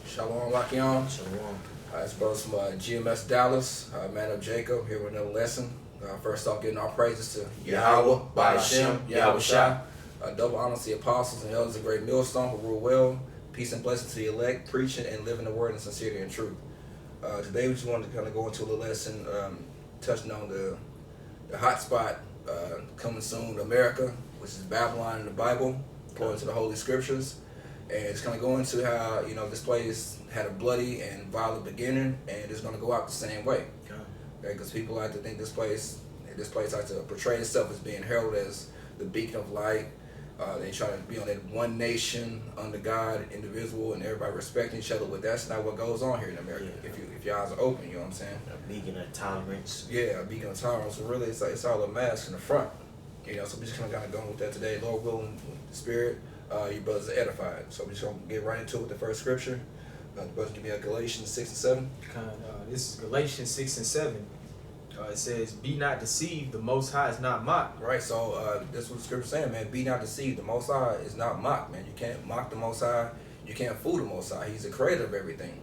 Shalom, Lakion. Shalom. It's brothers from GMS Dallas, man of Jacob, here with another lesson. First off, giving our praises to Yahweh, by Hashem, Yahweh Shai. Double honor to the apostles and elders of great millstone who rule well. Peace and blessing to the elect, preaching and living the word in sincerity and truth. Today we just wanted to kind of go into a little lesson, touching on the hot spot coming soon to America, which is Babylon in the Bible, according to the Holy Scriptures. And it's going to go into how, this place had a bloody and violent beginning, and it's going to go out the same way. Okay, because people like to think this place likes to portray itself as being heralded as the beacon of light. They try to be on that one nation under God, indivisible, and everybody respecting each other. But that's not what goes on here in America. Yeah. If your eyes are open, you know what I'm saying? A beacon of tolerance. Yeah, a beacon of tolerance. So really, it's all a mask in the front. So we're just kind of going with that today. Lord willing, with the Spirit, you brothers are edified. So we're just going to get right into it with the first scripture. The brothers give me a Galatians 6 and 7. This is Galatians 6 and 7. It says, "Be not deceived, the Most High is not mocked." Right, so that's what the scripture's saying, man. Be not deceived. The Most High is not mocked, man. You can't mock the Most High. You can't fool the Most High. He's the creator of everything.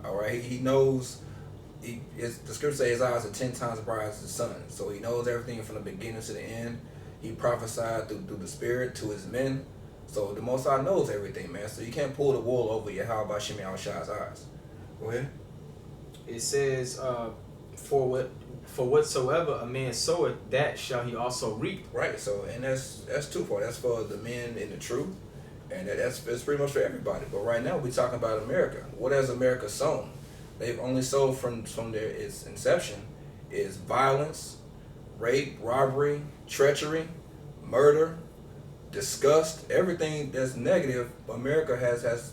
All right, he knows. The scripture says his eyes are 10 times brighter as the sun. So he knows everything from the beginning to the end. He prophesied through the Spirit to his men. So the Most High knows everything, man. So you can't pull the wool over Yahweh by Shem Shai's eyes. Go ahead. It says, For whatsoever a man soweth, that shall he also reap. Right, so and that's twofold. That's for the men in the truth, and that's pretty much for everybody. But right now we're talking about America. What has America sown? They've only sown from its inception is violence, rape, robbery, treachery, murder, disgust, everything that's negative. America has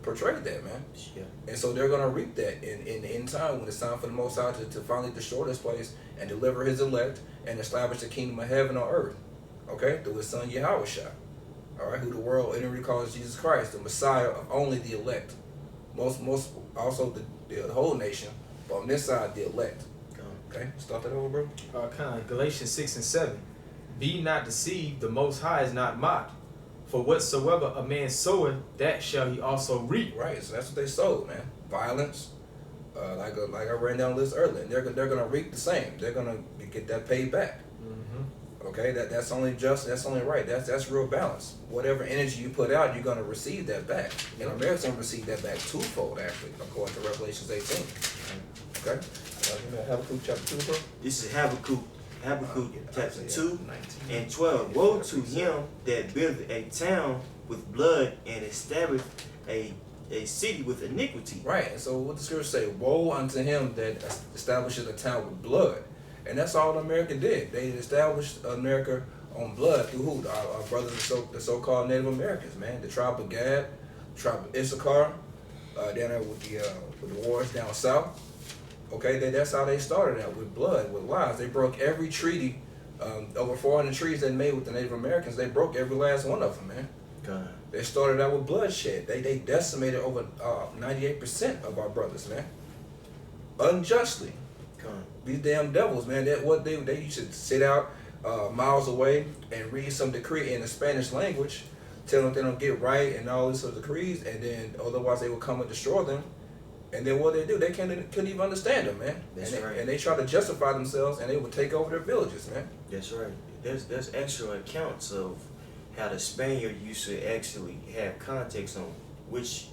portrayed that, man. Yeah. And so they're gonna reap that in the end time when it's time for the Most High to finally destroy this place and deliver His elect and establish the kingdom of heaven on earth. Okay, through His Son Yahweh Shai. All right, who the world inwardly calls Jesus Christ, the Messiah of only the elect. Most also the whole nation, but on this side the elect. Okay, start that over, bro. Galatians 6 and 7. "Be not deceived, the Most High is not mocked. For whatsoever a man soweth, that shall he also reap." Right, so that's what they sowed, man. Violence, like I ran down the list earlier. And they're gonna reap the same. They're gonna get that paid back. Mm-hmm. Okay, that's only just, that's only right. That's real balance. Whatever energy you put out, you're gonna receive that back. And America's gonna receive that back twofold, actually, according to Revelations 18. Okay, Habakkuk chapter 2, bro. This is Habakkuk Yeah, chapter Isaiah 2 19. and 12. Woe to him that buildeth a town with blood and establisheth a city with iniquity. Right, and so what the scripture say? Woe unto him that establishes a town with blood. And that's all America did. They established America on blood through who? Our brothers, the so-called Native Americans, man. The tribe of Gad, the tribe of Issachar, down there with the wars down south. Okay, that's how they started out, with blood, with lies. They broke every treaty, over 400 treaties they made with the Native Americans. They broke every last one of them, man. God. They started out with bloodshed. They decimated over 98% of our brothers, man. Unjustly. God. These damn devils, man. They used to sit out miles away and read some decree in the Spanish language, tell them they don't get right and all these sort of decrees, and then otherwise they would come and destroy them. And then what they do, they couldn't even understand them, man. That's and right. And they try to justify themselves, and they would take over their villages, man. That's right. There's extra accounts of how the Spaniard used to actually have context on which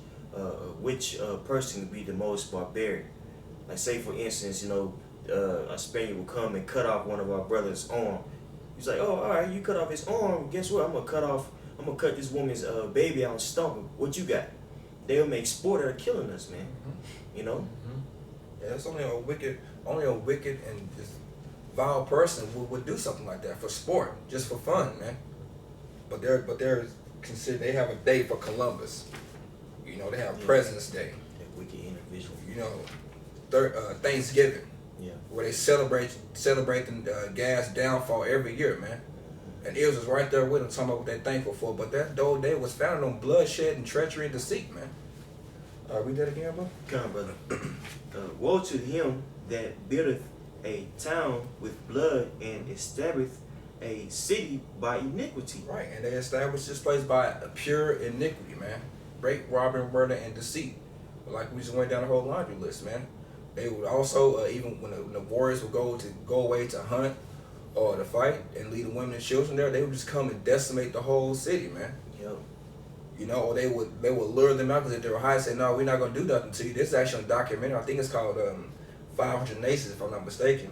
person would be the most barbaric. Like, say for instance, a Spaniard will come and cut off one of our brothers' arm. He's like, "Oh, all right, you cut off his arm. Guess what? I'm gonna cut this woman's baby out and stomp him. What you got?" They'll make sport out of killing us, man. You know. Yeah, it's only a wicked and just vile person would do something like that for sport, just for fun, man. But they're considered. They have a day for Columbus. They have President's Day. That wicked individual. Thanksgiving, Yeah. where they celebrate the gas downfall every year, man. And Israel was right there with them, talking about what they're thankful for. But that day was founded on bloodshed and treachery and deceit, man. Read that again, bro. Come on, brother. Woe to him that buildeth a town with blood and establisheth a city by iniquity. Right, and they established this place by pure iniquity, man. Rape, robbery, murder, and deceit. Like we just went down the whole laundry list, man. They would also even when the warriors would go away to hunt or to fight and leave the women and children there, they would just come and decimate the whole city, man. Yep. You know, or they would lure them out because if they were high, say, no, we're not gonna do nothing to you. This is actually a documentary. I think it's called 500 Nations, if I'm not mistaken.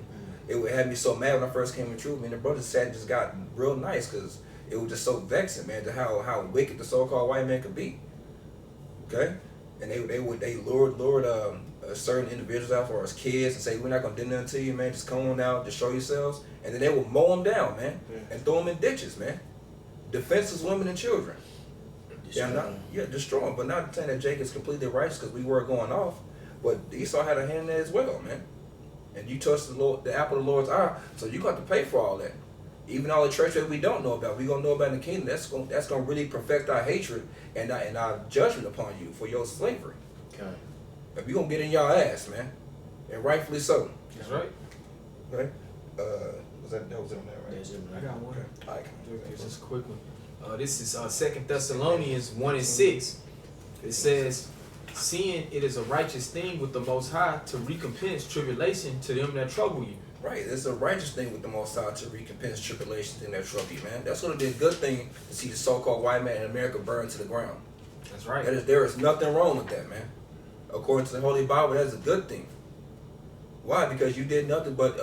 It would have me so mad when I first came in truth. Me and the brothers sat and just got real nice because it was just so vexing, man, to how wicked the so-called white man could be. Okay, and they lured certain individuals out for us kids and say, we're not gonna do nothing to you, man. Just come on out, just show yourselves, and then they would mow them down, man, and throw them in ditches, man. Defenseless women and children. Destroy them. But not saying that Jacob is completely righteous because we were going off, but Esau had a hand in that as well, man. And you touched the apple of the Lord's eye, so you got to pay for all that. Even all the treachery we don't know about, we gonna know about in the kingdom. That's gonna really perfect our hatred and our judgment upon you for your slavery. Okay. And we gonna get in y'all ass, man, and rightfully so. That's right. Okay. Was it on there, right? Yes, I got one. Okay. All right. Just a quick one. This is 2 Thessalonians 1:6. It says, seeing it is a righteous thing with the Most High to recompense tribulation to them that trouble you. Right, it's a righteous thing with the Most High to recompense tribulations in that trouble, man. That's going to be a good thing to see the so-called white man in America burn to the ground. That's right. There is nothing wrong with that, man. According to the Holy Bible, that's a good thing. Why? Because you did nothing but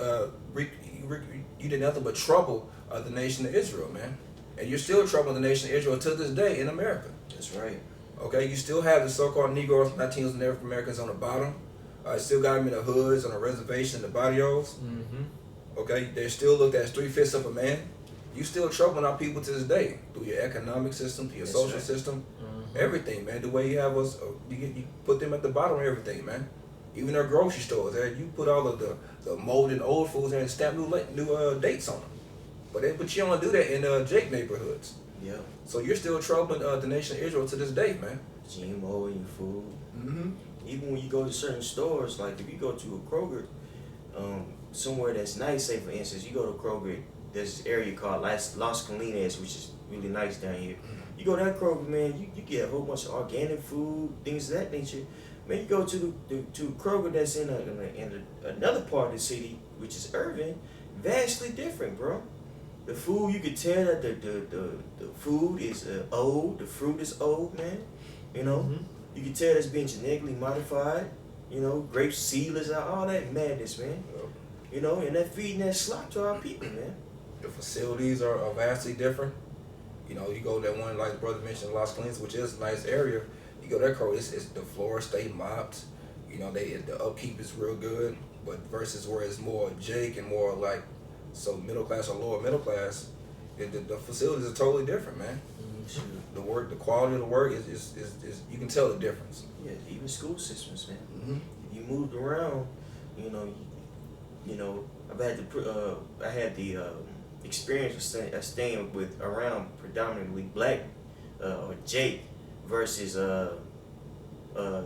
you did nothing but trouble the nation of Israel, man. And you're still troubling the nation of Israel to this day in America. That's right. Okay, you still have the so-called Negroes, Latinos, and Native Americans on the bottom. Still got them in the hoods, on the reservation, the barrios. Mm-hmm. Okay, they're still looked at as 3/5 of a man. You still troubling our people to this day through your economic system, through your social system, everything, man. The way you have us, you put them at the bottom of everything, man. Even our grocery stores, you put all of the molded old foods there and stamp new dates on them. But you don't do that in Jake neighborhoods. Yeah. So you're still troubling the nation of Israel to this day, man. GMO in your food. Mm-hmm. Even when you go to certain stores, like if you go to a Kroger, somewhere that's nice, say for instance, you go to Kroger, there's this area called Las Colinas, which is really nice down here. You go to that Kroger, man, you get a whole bunch of organic food, things of that nature. Man, you go to Kroger that's in another part of the city, which is urban, vastly different, bro. The food, you could tell that the food is old, the fruit is old, man. You know, you can tell that's being genetically modified. You know, grape seedless, all that madness, man. You know, and they're feeding that slop to our people, man. The facilities are vastly different. You know, you go to that one, like the brother mentioned, Las Colinas, which is a nice area. You go there, it's the floors stay mopped. You know, the upkeep is real good. But versus where it's more Jake and more like middle class or lower middle class, the facilities are totally different, man. Sure. The work, the quality of the work is you can tell the difference. Yeah, even school systems, man. Mm-hmm. You moved around, you know. I had the experience of staying with around predominantly black or Jake versus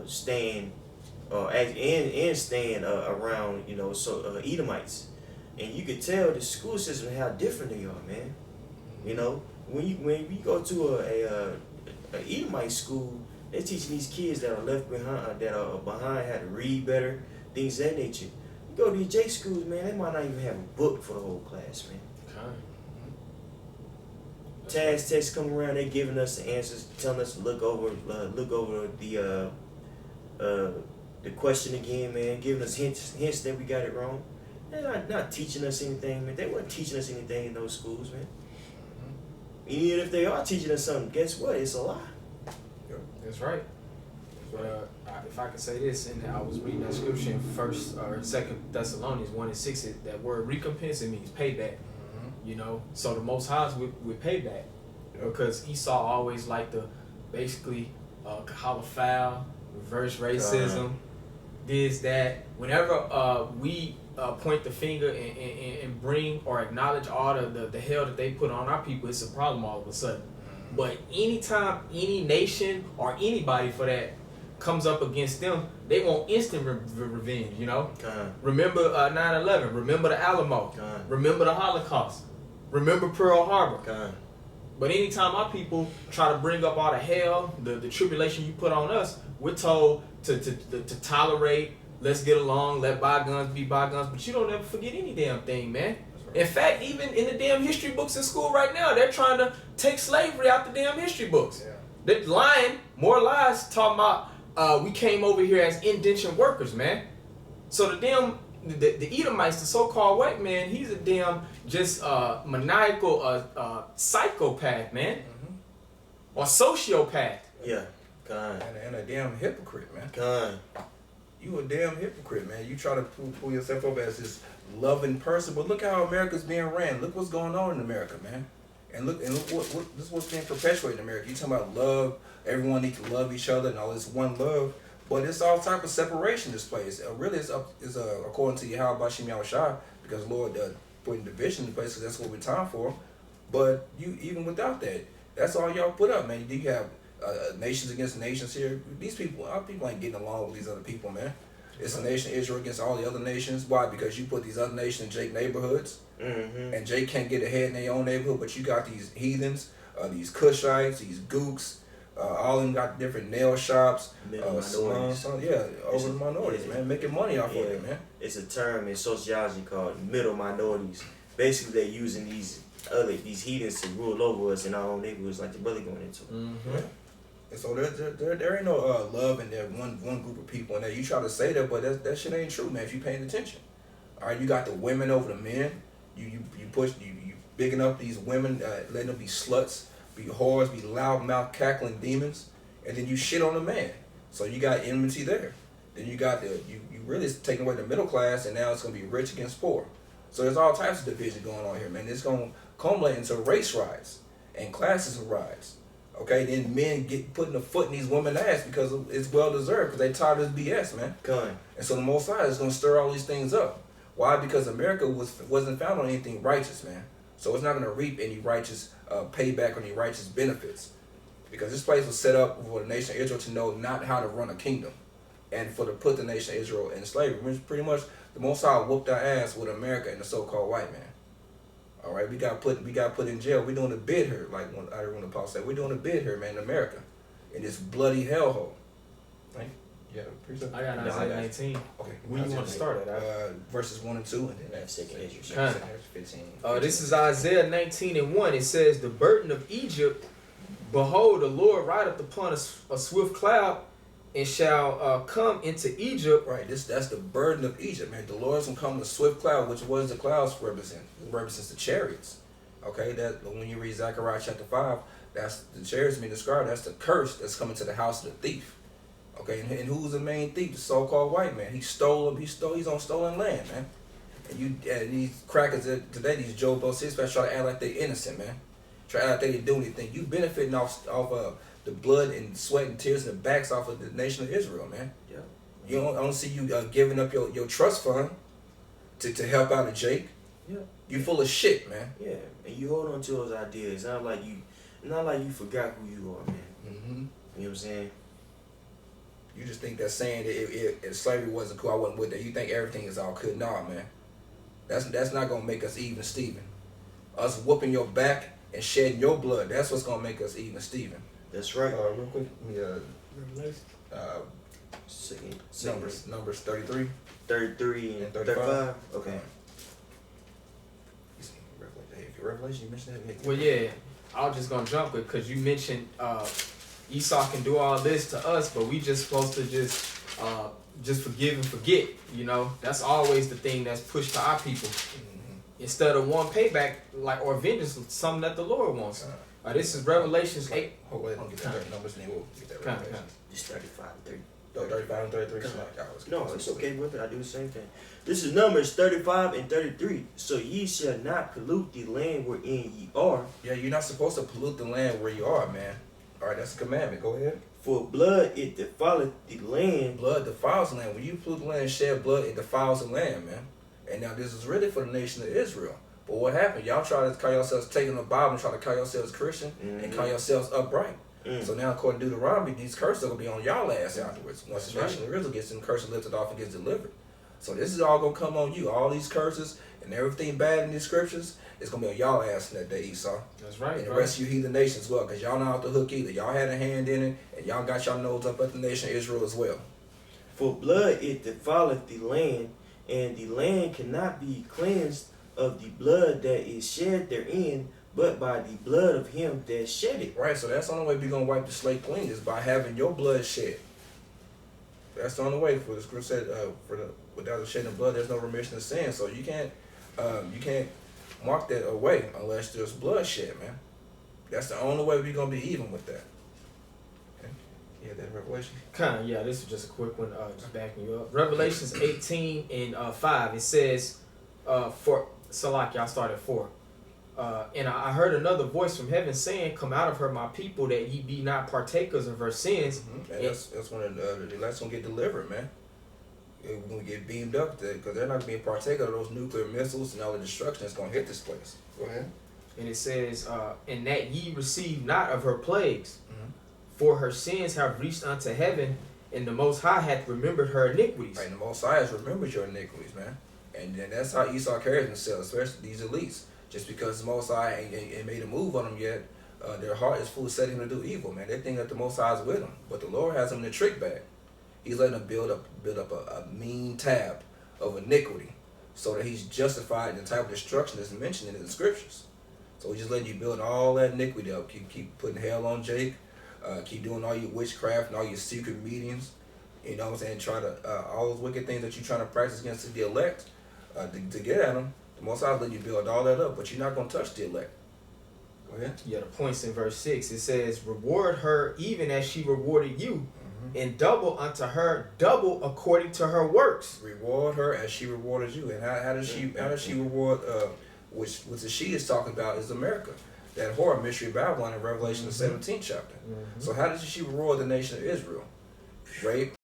staying staying around Edomites, and you could tell the school system how different they are, man. You know, when you go to a Edomite school, they're teaching these kids that are left behind, how to read better, things of that nature. You go to these J schools, man, they might not even have a book for the whole class, man. Task tests come around, they giving us the answers, telling us to look over the question again, man, giving us hints that we got it wrong. They're not teaching us anything, man. They weren't teaching us anything in those schools, man. Even if they are teaching us something, guess what? It's a lie. That's right. But if I could say this, and I was reading that scripture in 2 Thessalonians 1:6, that word recompense, it means payback. You know, so the Most High's with payback, because Esau always liked to basically holler foul, reverse racism, this, that. Whenever we point the finger and bring or acknowledge all the hell that they put on our people, it's a problem all of a sudden. But anytime any nation or anybody for that comes up against them, they want instant revenge, you know? Remember 9/11, remember the Alamo, remember the Holocaust, remember Pearl Harbor. But anytime our people try to bring up all the hell, the tribulation you put on us, we're told to tolerate, let's get along, let bygones be bygones. But you don't ever forget any damn thing, man. In fact, even in the damn history books in school right now, they're trying to take slavery out the damn history books. Yeah. They're lying, more lies, talking about we came over here as indentured workers, man. So the Edomites, the so-called white man, he's a damn just maniacal psychopath, man, or sociopath. Yeah, kind. And a damn hypocrite, man. Kind. You a damn hypocrite, man. You try to pull yourself up as this loving person, but look how America's being ran. Look what's going on in America, man. And look what this is what's being perpetuated in America. You talking about love? Everyone needs to love each other and all this one love, but it's all type of separation in this place. Really, it's according to Yahweh Bashim Yahushua, because Lord putting division in place, because that's what we're time for. But you even without that, that's all y'all put up, man. You have nations against nations here. These people, our people ain't getting along with these other people, man. It's a nation Israel against all the other nations. Why? Because you put these other nations in Jake neighborhoods, and Jake can't get ahead in their own neighborhood. But you got these heathens, these Cushites, these Gooks, all of them got different nail shops, salons, over the minorities, man, making money off of it, man. It's a term in sociology called middle minorities. Basically, they're using these heathens to rule over us in our own neighborhoods, like the brother going into. Right? And so there ain't no love in there, one group of people in there. You try to say that, but that shit ain't true, man, if you paying attention. All right, you got the women over the men. You bigging up these women, letting them be sluts, be whores, be loudmouth cackling demons, and then you shit on the man. So you got enmity there. Then you got you really taking away the middle class, and now it's gonna be rich against poor. So there's all types of division going on here, man. It's gonna culminate into race riots and classes riots. Okay, then men get putting a foot in these women's ass because it's well deserved, because they tired of this BS, man. Kind. And so the Most High is gonna stir all these things up. Why? Because America wasn't found on anything righteous, man. So it's not gonna reap any righteous payback or any righteous benefits, because this place was set up for the nation of Israel to know not how to run a kingdom, and to put the nation of Israel in slavery. Which pretty much the Most High whooped our ass with America and the so-called white man. All right, we got put in jail. We're doing a bid here, like I heard one of the apostles say. We're doing a bid here, man, in America, in this bloody hellhole. Right? Yeah, appreciate. I got Isaiah 19. Okay, Where you want to start at? Verses 1 and 2, and then that's Second Ezra 15. This is Isaiah 19 and 1. It says, "The burden of Egypt, behold, the Lord rideth upon a swift cloud, and shall come into Egypt." Right, that's the burden of Egypt, man. The Lord's gonna come in a swift cloud, which was the clouds represent. It represents the chariots. Okay, that when you read Zechariah chapter 5, that's the chariots being described. That's the curse that's coming to the house of the thief. Okay, and who's the main thief? The so-called white man. He's on stolen land, man. And these crackers today, these Joe Blow try to act like they're innocent, man. Try to act like they didn't do anything. You benefiting off the blood and sweat and tears and the backs off of the nation of Israel, man. Yeah. I don't see you giving up your trust fund to help out a Jake. Yeah. You full of shit, man. Yeah, and you hold on to those ideas. Not like you forgot who you are, man. Mm-hmm. You know what I'm saying? You just think that saying that if slavery wasn't cool, I wasn't with that. You think everything is all good. Nah, man. That's not gonna make us even Steven. Us whooping your back and shedding your blood, that's what's gonna make us even Steven. That's right. Real quick, Numbers 33. 33 and 35. Okay. Revelation, you mentioned that. Well, yeah, I was just gonna jump it because you mentioned Esau can do all this to us, but we just supposed to just forgive and forget. You know, that's always the thing that's pushed to our people. Instead of one payback, or vengeance, something that the Lord wants. This is Revelations 8. Oh, wait, don't get that numbers, then we'll get that Revelation. It's 35 and 30. No, 35 and 33. No, it's okay with it. I do the same thing. This is Numbers 35 and 33. So ye shall not pollute the land wherein ye are. Yeah, you're not supposed to pollute the land where you are, man. All right, that's a commandment. Go ahead. For blood it defileth the land. Blood defiles the land. When you pollute the land and shed blood, it defiles the land, man. And now this is really for the nation of Israel. But what happened? Y'all try to call yourselves taking the Bible and try to call yourselves Christian and call yourselves upright. So now, according to Deuteronomy, these curses are going to be on y'all ass afterwards. Once the nation of Israel gets them curses lifted off and gets delivered. So this is all going to come on you. All these curses and everything bad in these scriptures it's gonna be on y'all ass in that day, Esau. That's right, And the bro. rest of you heathen nations as well, because y'all not off the hook either. Y'all had a hand in it, and y'all got y'all nose up at the nation of Israel as well. For blood it defileth the land, and the land cannot be cleansed of the blood that is shed therein, but by the blood of him that shed it. Right, so that's the only way we're gonna wipe the slate clean is by having your blood shed. That's the only way. For the scripture said, without the shedding of blood, there's no remission of sin. So you can't mark that away unless there's bloodshed, man. That's the only way we're gonna be even with that. Okay. You had that in Revelation? Kind of, yeah. This is just a quick one, just backing you up. Revelations 18 and 5. It says, for Salaki, I started 4. And I heard another voice from heaven saying, "Come out of her, my people, that ye be not partakers of her sins." Mm-hmm. And that's when the elect's gonna get delivered, man. We're gonna get beamed up because they're not gonna be a partaker of those nuclear missiles and all the destruction that's gonna hit this place. Go ahead. And it says, "And that ye receive not of her plagues, Mm-hmm. for her sins have reached unto heaven, and the Most High hath remembered her iniquities." Right, and the Most High has remembered your iniquities, man. And then that's how Esau carries himself, especially these elites. Just because the Most High ain't made a move on them yet, their heart is full of setting them to do evil, man. They think that the Most High is with them, but the Lord has them in a trick bag. He's letting them build up a mean tab of iniquity, so that he's justified in the type of destruction that's mentioned in the scriptures. So he's just letting you build all that iniquity up. Keep putting hell on Jake. Keep doing all your witchcraft and all your secret meetings. You know what I'm saying? Try to all those wicked things that you're trying to practice against the elect to get at them. The Most High let you build all that up, but you're not going to touch the elect. Go ahead. Yeah, the points in verse 6. It says, "Reward her even as she rewarded you, and double unto her double according to her works." Reward her as she rewarded you. And how does she reward? Which the she is talking about is America. That horror mystery of Babylon in Revelation the 17th chapter. So how does she reward the nation of Israel? Rape,